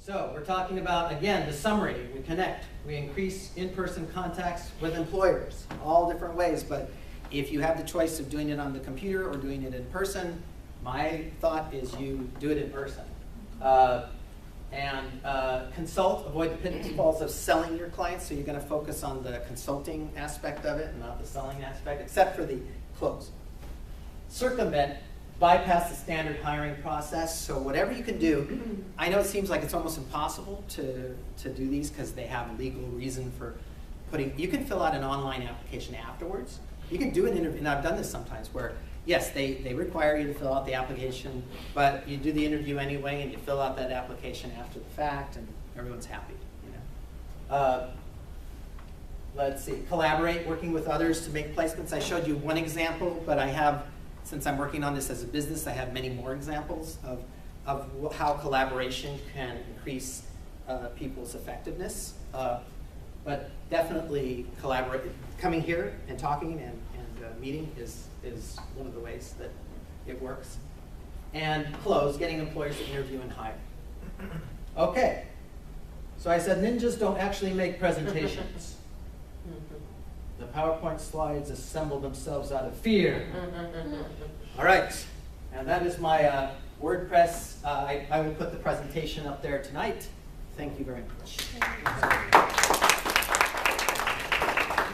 So we're talking about, again, the summary. We connect. We increase in-person contacts with employers, all different ways. But if you have the choice of doing it on the computer or doing it in person, my thought is you do it in person. Consult, avoid the pitfalls of selling your clients. So you're going to focus on the consulting aspect of it and not the selling aspect, except for the close. Circumvent, bypass the standard hiring process. So whatever you can do, I know it seems like it's almost impossible to do these because they have legal reason for putting, you can fill out an online application afterwards. You can do an interview, and I've done this sometimes where, yes, they require you to fill out the application, but you do the interview anyway and you fill out that application after the fact and everyone's happy, you know. Let's see, collaborate, working with others to make placements. I showed you one example, but I have, since I'm working on this as a business, I have many more examples of how collaboration can increase people's effectiveness. But definitely collaborate. Coming here and talking and meeting is one of the ways that it works. And close, getting employers to interview and hire. Okay, so I said ninjas don't actually make presentations. The PowerPoint slides assemble themselves out of fear. All right, and that is my WordPress. I will put the presentation up there tonight. Thank you very much.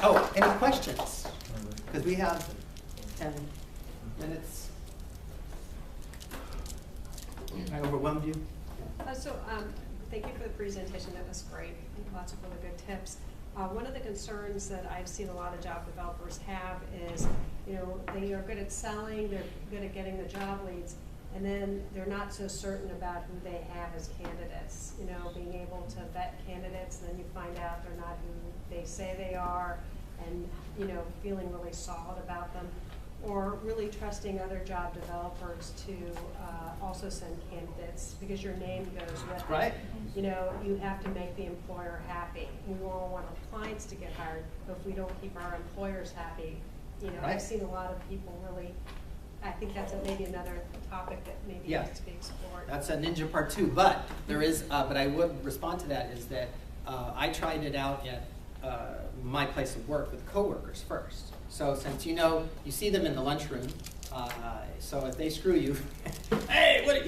Oh, any questions? Because we have 10 minutes. I overwhelmed you? Thank you for the presentation. That was great. Lots of really good tips. One of the concerns that I've seen a lot of job developers have is, they are good at selling, they're good at getting the job leads, and then they're not so certain about who they have as candidates. Being able to vet candidates, and then you find out they're not who they say they are, and feeling really solid about them, or really trusting other job developers to also send candidates because your name goes with it. Right. You have to make the employer happy. We all want our clients to get hired, but if we don't keep our employers happy, Right. I've seen a lot of people really. I think that's maybe another topic that maybe needs to be explored. That's a ninja part 2, but there is. But I would respond to that is that I tried it out at my place of work with coworkers first. So since you see them in the lunchroom, so if they screw you, hey, what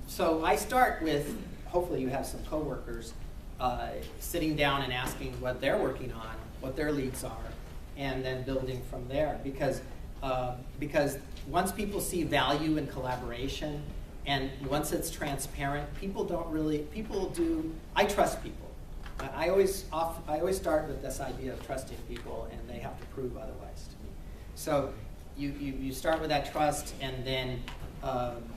so I start with, hopefully you have some coworkers sitting down and asking what they're working on, what their leads are, and then building from there. Because once people see value in collaboration, and once it's transparent, I trust people. I always start with this idea of trusting people, and they have to prove otherwise to me. So you start with that trust, and then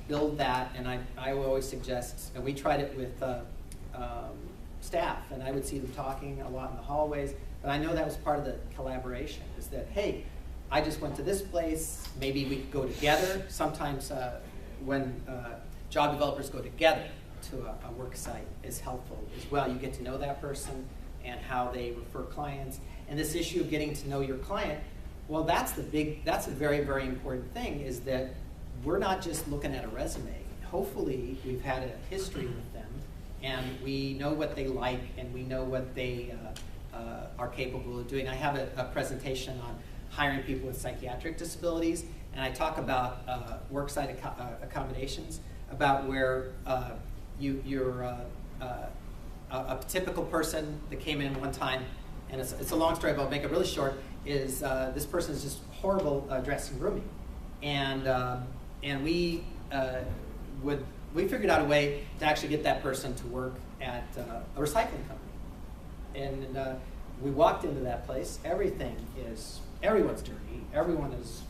build that. And I will always suggest, and we tried it with staff, and I would see them talking a lot in the hallways. But I know that was part of the collaboration. Is that, hey, I just went to this place. Maybe we could go together. Sometimes when job developers go together to a work site is helpful as well. You get to know that person and how they refer clients. And this issue of getting to know your client, well, that's a very, very important thing, is that we're not just looking at a resume. Hopefully we've had a history with them and we know what they like and we know what they are capable of doing. I have a presentation on hiring people with psychiatric disabilities, and I talk about worksite accommodations, about where you're a typical person that came in one time, and it's a long story, but I'll make it really short, is this person is just horrible dressing and grooming. And we figured out a way to actually get that person to work at a recycling company. And we walked into that place, everyone's dirty, everyone is,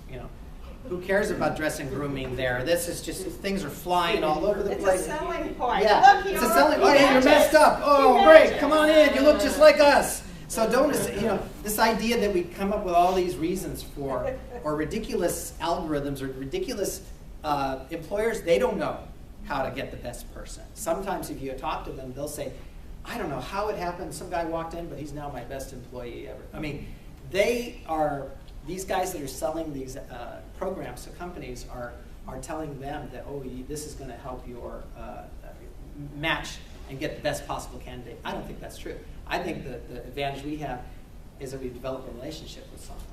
who cares about dressing and grooming there? This is just, things are flying all over the place. It's a selling point. Yeah, Look, it's a selling point. Oh, yeah, you're messed up. Oh, great, come on in, you look just like us. So don't, this idea that we come up with all these reasons for, or ridiculous algorithms or ridiculous employers, they don't know how to get the best person. Sometimes if you talk to them, they'll say, I don't know how it happened, some guy walked in, but he's now my best employee ever. I mean, these guys that are selling these programs to companies are telling them that, oh, this is going to help your match and get the best possible candidate. I don't think that's true. I think that the advantage we have is that we develop a relationship with someone.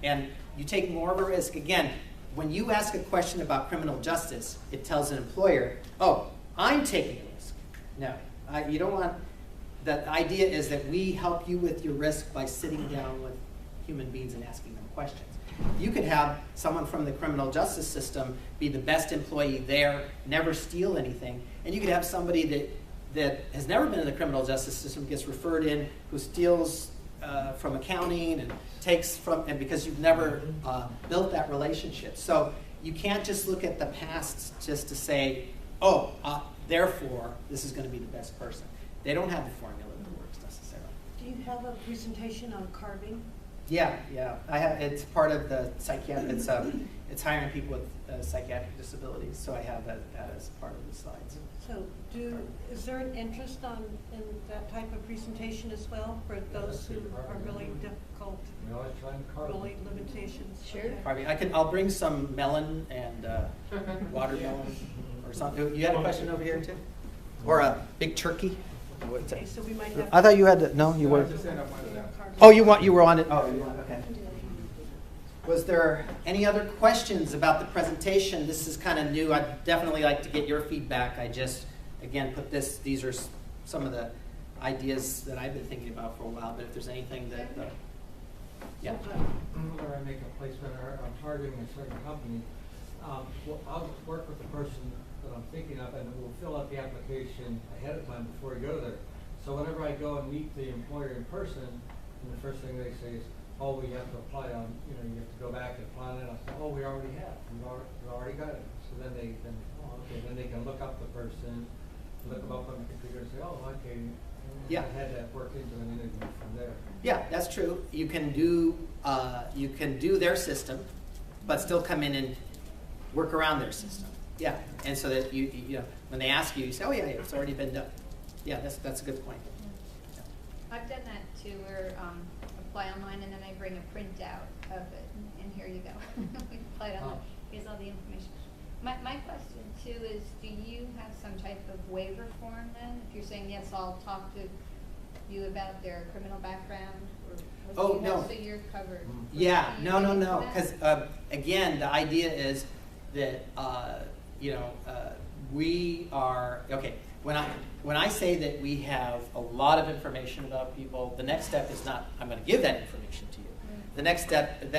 And you take more of a risk. Again, when you ask a question about criminal justice, it tells an employer, oh, I'm taking a risk. No, you don't want, the idea is that we help you with your risk by sitting down with human beings and asking them questions. You could have someone from the criminal justice system be the best employee there, never steal anything, and you could have somebody that has never been in the criminal justice system, gets referred in, who steals from accounting and takes from, and because you've never built that relationship. So you can't just look at the past just to say, oh, therefore, this is going to be the best person. They don't have the formula that works necessarily. Do you have a presentation on carving? Yeah. I have. It's part of the psychiatric. It's hiring people with psychiatric disabilities. So I have that as part of the slides. So, is there an interest in that type of presentation as well for those who are really difficult, really limitations? Sure. Okay. I'll bring some melon and watermelon or something. You had a question over here too, or a big turkey? Okay, so we might have. I thought you had to. No, you were. carving. Oh, you were on it. Oh, you want, okay. Was there any other questions about the presentation? This is kind of new. I'd definitely like to get your feedback. I just, again, put this, these are some of the ideas that I've been thinking about for a while, but if there's anything that, yeah. Whenever I make a placement or I'm targeting a certain company, I'll work with the person that I'm thinking of and we'll fill out the application ahead of time before we go there. So whenever I go and meet the employer in person, and the first thing they say is, oh, we have to apply on, you have to go back and apply on it. I say, oh, we already have. We've already got it. So then then they can look up the person, look them up on the computer and say, oh, okay. And Yeah. I had that worked into an interview from there. Yeah, that's true. You can do their system, but still come in and work around their system. Yeah, and so that you when they ask you, you say, oh yeah, it's already been done. Yeah, that's a good point. I've done that too, where apply online and then I bring a printout of it, and here you go. Apply it online. Here's all the information. My question too is, do you have some type of waiver form then? If you're saying yes, I'll talk to you about their criminal background, or Oh, do you no. have, so you're covered? Yeah, Do you no, get into because that? again, the idea is that we are okay. When I say that we have a lot of information about people, the next step is not I'm going to give that information to you. The next step,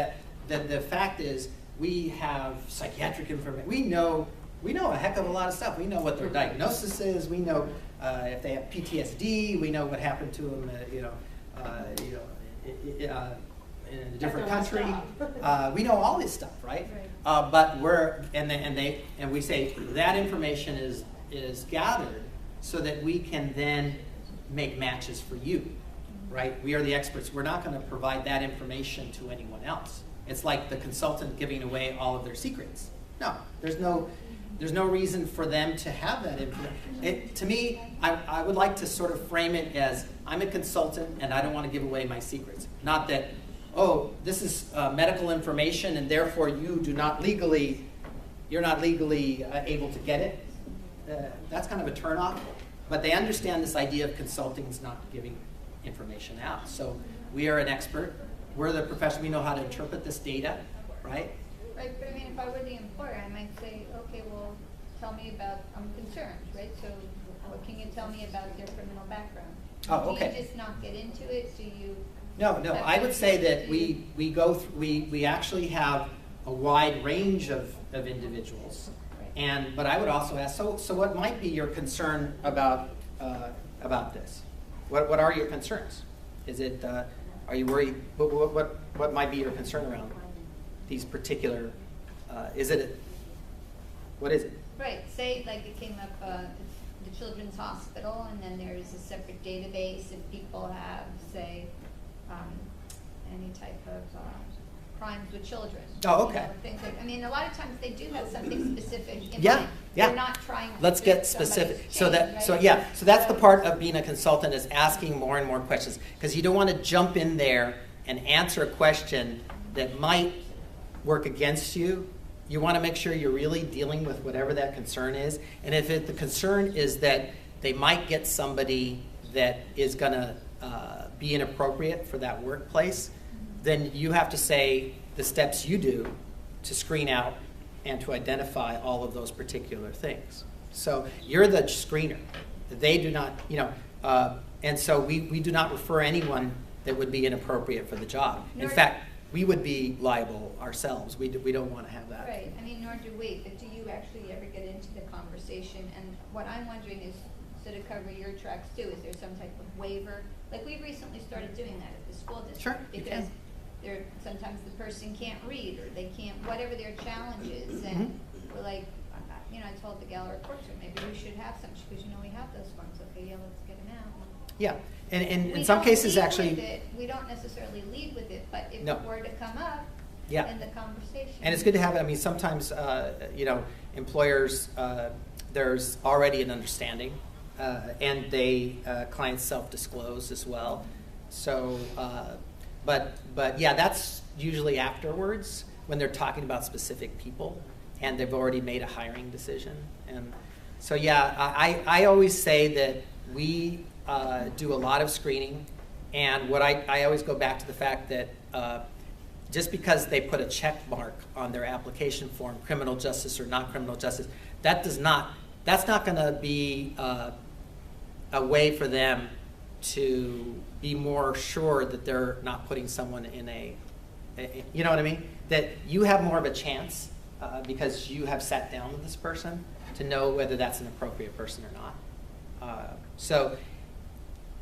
the fact is, we have psychiatric information. We know a heck of a lot of stuff. We know what their diagnosis is. We know if they have PTSD. We know what happened to them. In a different country. We know all this stuff, right? But we say that information is gathered so that we can then make matches for you, right? We are the experts. We're not going to provide that information to anyone else. It's like the consultant giving away all of their secrets. No, there's no reason for them to have that information. To me, I would like to sort of frame it as I'm a consultant and I don't want to give away my secrets. Not that, oh, this is medical information and therefore you're not legally able to get it. That's kind of a turnoff. But they understand this idea of consulting is not giving information out. So we are an expert. We're the professional. We know how to interpret this data, right? Right, but I mean, if I were the employer, I might say, okay, well, tell me about, I'm concerned, right? So what can you tell me about their criminal background? Oh, okay. Do you just not get into it? Do you? No. I would say that we actually have a wide range of individuals, but I would also ask. So what might be your concern about this? What are your concerns? Is it are you worried? What might be your concern around these particular? What is it? Right, say like it came up, the Children's Hospital, and then there's a separate database if people have, say, any type of crimes with children. Oh, okay. Things like, I mean, a lot of times they do have something specific in Yeah, mind. yeah. They're not trying to Let's fit get somebody's specific. chain, So that's the part of being a consultant, is asking more and more questions, because you don't want to jump in there and answer a question that might work against you. you want to make sure you're really dealing with whatever that concern is. And if the concern is that they might get somebody that is going to be inappropriate for that workplace, then you have to say the steps you do to screen out and to identify all of those particular things. So you're the screener. They do not, and so we do not refer anyone that would be inappropriate for the job. In fact, we would be liable ourselves. We don't want to have that. Right, I mean, nor do we, but do you actually ever get into the conversation? And what I'm wondering is, so to cover your tracks too, is there some type of waiver? Like, we've recently started doing that at the school district. Sure, you Because can. sometimes the person can't read, or they can't, whatever their challenge is, and we're like, I told the gal reporter, maybe we should have some, because we have those forms, okay, yeah, let's get them out. Yeah, and in We some don't cases, lead with actually, it. We don't necessarily lead with it, but if No. it were to come up Yeah. in the conversation. and it's good to have it. I mean, sometimes, employers, there's already an understanding, and clients self-disclose as well. So, but yeah, that's usually afterwards when they're talking about specific people and they've already made a hiring decision. And so, yeah, I always say that we do a lot of screening, and what I always go back to the fact that just because they put a check mark on their application form, criminal justice or not criminal justice, that's not going to be a way for them to be more sure that they're not putting someone in you know what I mean? That you have more of a chance because you have sat down with this person to know whether that's an appropriate person or not.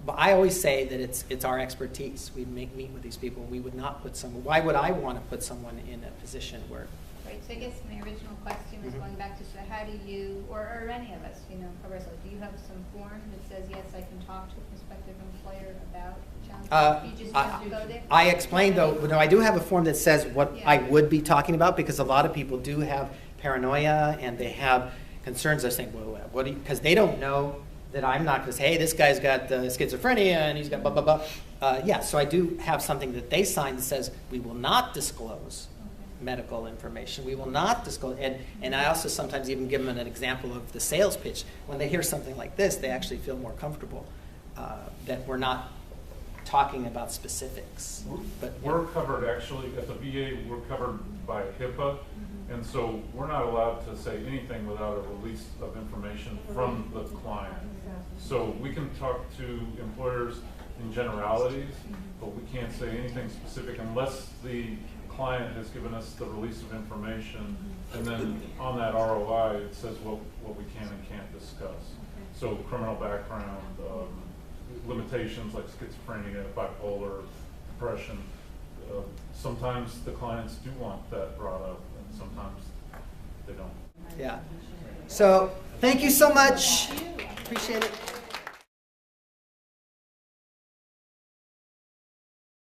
But I always say that it's our expertise. We meet with these people. We would not put someone. Why would I want to put someone in a position where? Right, so I guess my original question was going back to, so how do you, or any of us, Carissa, do you have some form that says, yes, I can talk to a prospective employer about challenges? You just don't go there? I explained, though, no, I do have a form that says what I would be talking about, because a lot of people do have paranoia and they have concerns. They're saying, well, what do you, because they don't know that I'm not going to say, hey, this guy's got schizophrenia and he's got blah, blah, blah. Yeah, so I do have something that they sign that says we will not disclose medical information. We will not disclose, and I also sometimes even give them an example of the sales pitch. When they hear something like this, they actually feel more comfortable that we're not talking about specifics. We're covered, actually, at the VA, we're covered by HIPAA, and so we're not allowed to say anything without a release of information from the client. So we can talk to employers in generalities, but we can't say anything specific unless the client has given us the release of information, and then on that ROI it says what we can and can't discuss. So criminal background, limitations like schizophrenia, bipolar, depression. Sometimes the clients do want that brought up, and sometimes they don't. Yeah. So thank you so much. Appreciate it.